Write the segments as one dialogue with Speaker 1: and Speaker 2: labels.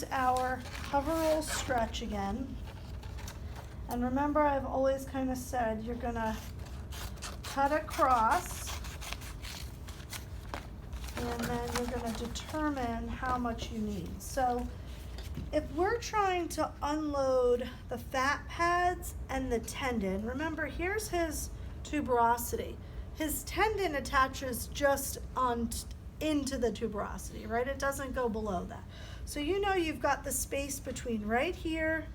Speaker 1: use our coverall stretch again. And remember, I've always kind of said you're gonna cut across, and then you're gonna determine how much you need. So if we're trying to unload the fat pads and the tendon, remember here's his tuberosity. His tendon attaches just into the tuberosity, right? It doesn't go below that. So you know you've got the space between right here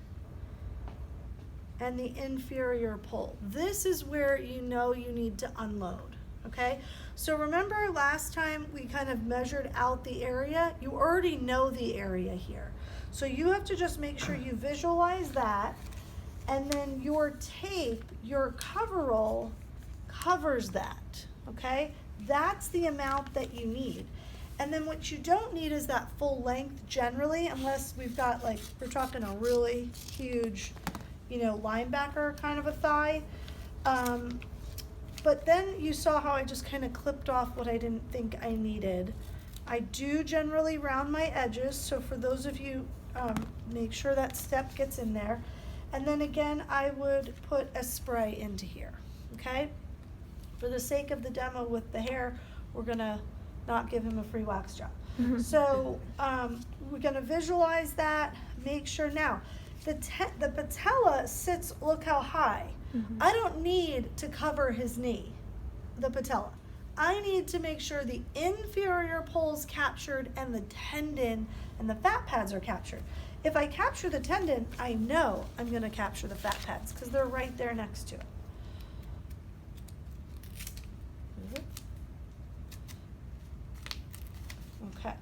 Speaker 1: and the inferior pole. This is where you know you need to unload, okay? So remember last time we kind of measured out the area? You already know the area here. So you have to just make sure you visualize that, and then your tape, your coverall covers that, okay? That's the amount that you need. And then what you don't need is that full length generally, unless we've got like, we're talking a really huge, you know, linebacker kind of a thigh. But then you saw how I just kind of clipped off what I didn't think I needed. I do generally round my edges, so for those of you, make sure that step gets in there. And then again, I would put a spray into here, okay? For the sake of the demo with the hair, we're gonna not give him a free wax job. So we're gonna visualize that, make sure. Now, the patella sits, look how high. I don't need to cover his knee, the patella. I need to make sure the inferior pole's captured and the tendon and the fat pads are captured. If I capture the tendon, I know I'm gonna capture the fat pads because they're right there next to it. Okay,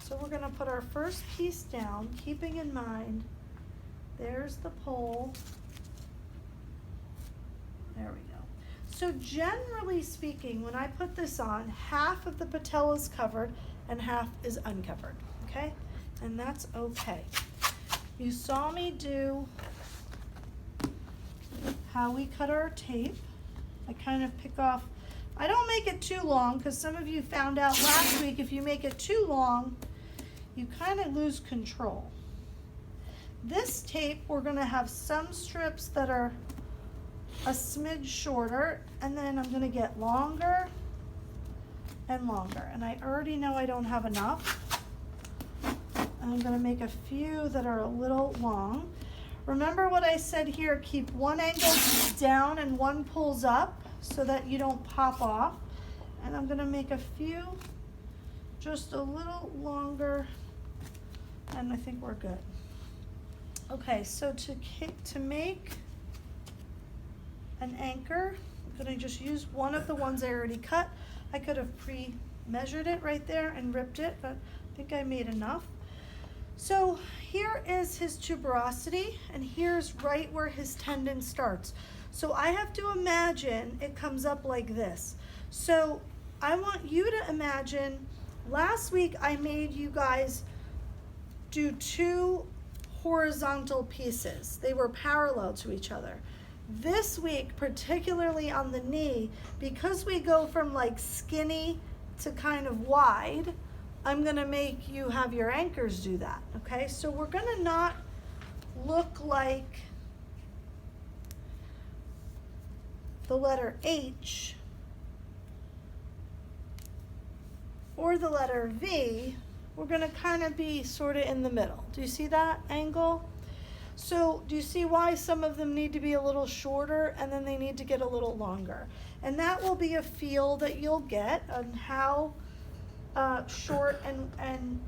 Speaker 1: so we're gonna put our first piece down, keeping in mind, there's the pole. There we go. So generally speaking, when I put this on, half of the patella is covered and half is uncovered, okay? And that's okay. You saw me do how we cut our tape. I kind of pick off, I don't make it too long because some of you found out last week if you make it too long, you kind of lose control. This tape, we're gonna have some strips that are a smidge shorter, and then I'm gonna get longer and longer. And I already know I don't have enough. And I'm gonna make a few that are a little long. Remember what I said here, keep one angle down and one pulls up so that you don't pop off. And I'm gonna make a few just a little longer, and I think we're good. Okay, so to make an anchor, I'm gonna just use one of the ones I already cut. I could have pre-measured it right there and ripped it, but I think I made enough. So here is his tuberosity, and here's right where his tendon starts. So I have to imagine it comes up like this. So I want you to imagine, last week I made you guys do two horizontal pieces. They were parallel to each other. This week, particularly on the knee, because we go from like skinny to kind of wide, I'm gonna make you have your anchors do that, okay? So we're gonna not look like the letter H or the letter V. We're gonna kind of be sort of in the middle. Do you see that angle? So do you see why some of them need to be a little shorter and then they need to get a little longer? And that will be a feel that you'll get on how short and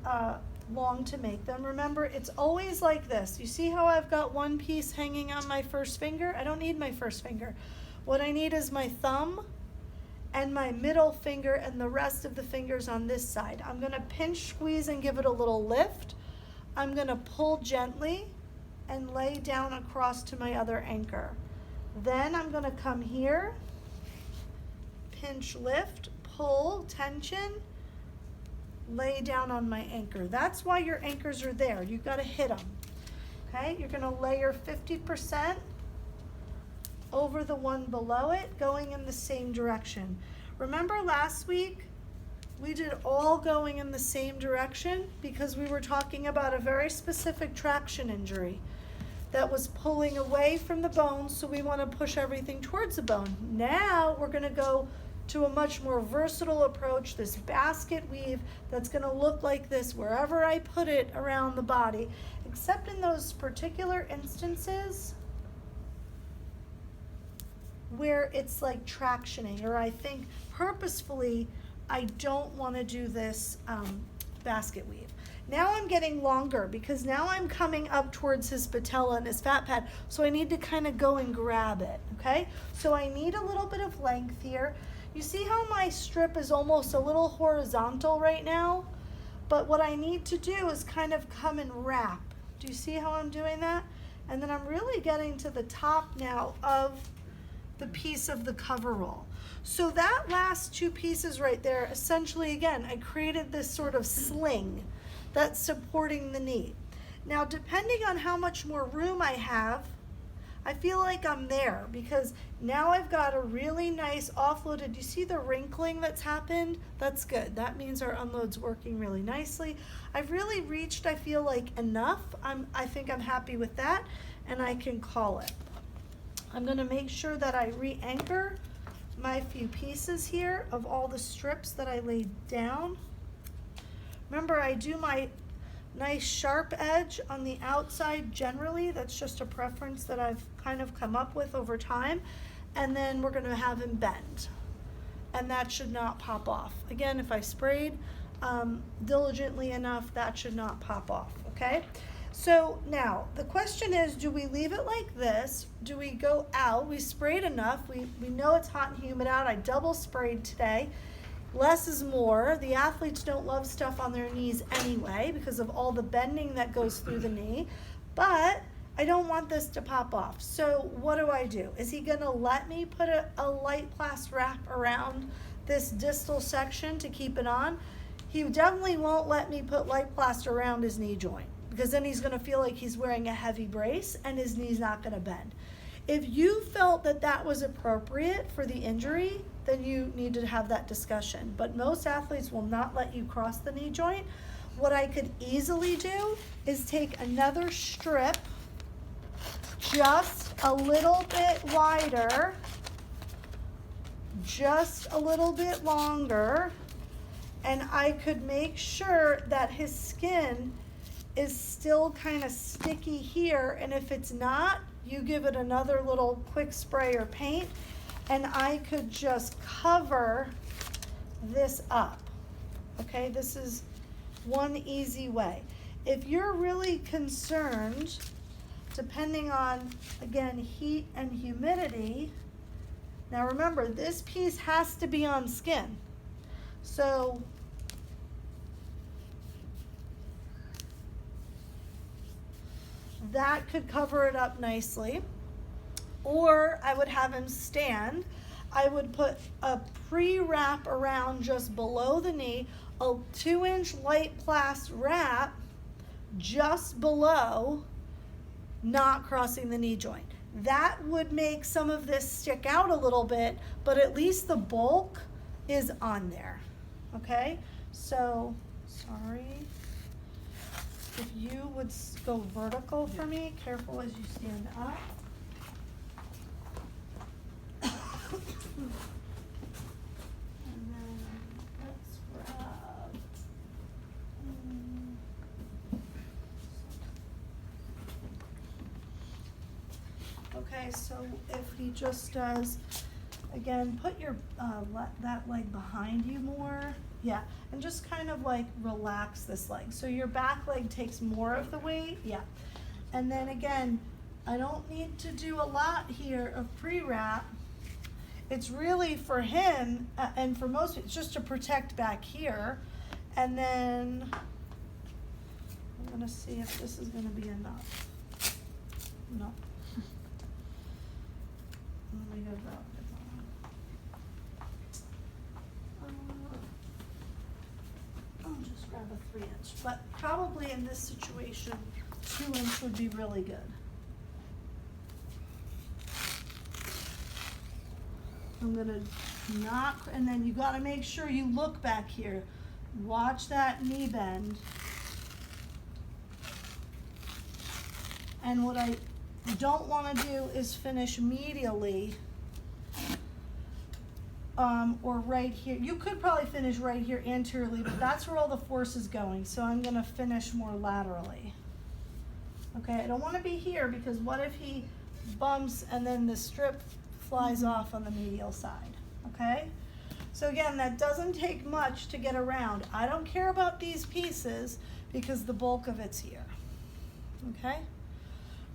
Speaker 1: long to make them. Remember, it's always like this. You see how I've got one piece hanging on my first finger? I don't need my first finger. What I need is my thumb and my middle finger and the rest of the fingers on this side. I'm gonna pinch, squeeze, and give it a little lift. I'm gonna pull gently and lay down across to my other anchor. Then I'm gonna come here, pinch, lift, pull, tension, lay down on my anchor. That's why your anchors are there. You've gotta hit them, okay? You're gonna layer 50% over the one below it, going in the same direction. Remember last week, we did all going in the same direction because we were talking about a very specific traction injury that was pulling away from the bone, so we want to push everything towards the bone. Now we're going to go to a much more versatile approach, this basket weave that's going to look like this wherever I put it around the body, except in those particular instances where it's like tractioning, or I think purposefully I don't want to do this basket weave. Now I'm getting longer because now I'm coming up towards his patella and his fat pad, so I need to kind of go and grab it, okay? So I need a little bit of length here. You see how my strip is almost a little horizontal right now? But what I need to do is kind of come and wrap. Do you see how I'm doing that? And then I'm really getting to the top now of the piece of the coverall. So that last two pieces right there, essentially, again, I created this sort of sling that's supporting the knee. Now, depending on how much more room I have, I feel like I'm there because now I've got a really nice offloaded. You see the wrinkling that's happened? That's good. That means our unload's working really nicely. I've really reached, I feel like, enough. I think I'm happy with that, and I can call it. I'm gonna make sure that I re-anchor my few pieces here of all the strips that I laid down. Remember, I do my nice sharp edge on the outside generally. That's just a preference that I've kind of come up with over time. And then we're gonna have him bend. And that should not pop off. Again, if I sprayed diligently enough, that should not pop off, okay? So now, the question is, do we leave it like this? Do we go out? We sprayed enough. We know it's hot and humid out. I double sprayed today. Less is more. The athletes don't love stuff on their knees anyway because of all the bending that goes through the knee. But I don't want this to pop off. So what do? Is he gonna let me put a light plast wrap around this distal section to keep it on? He definitely won't let me put light plast around his knee joint because then he's gonna feel like he's wearing a heavy brace and his knee's not gonna bend. If you felt that that was appropriate for the injury, then you need to have that discussion. But most athletes will not let you cross the knee joint. What I could easily do is take another strip just a little bit wider, just a little bit longer, and I could make sure that his skin is still kind of sticky here, and if it's not, you give it another little quick spray or paint, and I could just cover this up. Okay, this is one easy way. If you're really concerned, depending on, again, heat and humidity, now remember, this piece has to be on skin. So that could cover it up nicely. Or I would have him stand. I would put a pre-wrap around just below the knee, a 2-inch light plast wrap just below, not crossing the knee joint. That would make some of this stick out a little bit, but at least the bulk is on there, okay? So, sorry. If you would go vertical for me, careful as you stand up. And then let's grab. Okay, so if he just does, again, put your that leg behind you more. Yeah, and just kind of like relax this leg. So your back leg takes more of the weight. Yeah. And then again, I don't need to do a lot here of pre-wrap. It's really for him, and for most, it's just to protect back here. And then I'm gonna see if this is gonna be enough. No. Let me go that I'll just grab a 3-inch, but probably in this situation, 2-inch would be really good. I'm gonna knock, and then you gotta make sure you look back here. Watch that knee bend. And what I don't want to do is finish medially or right here. You could probably finish right here anteriorly, but that's where all the force is going. So I'm going to finish more laterally. Okay, I don't want to be here because what if he bumps and then the strip flies off on the medial side, okay? So again, that doesn't take much to get around. I don't care about these pieces because the bulk of it's here, okay?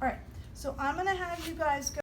Speaker 1: All right, so I'm gonna have you guys go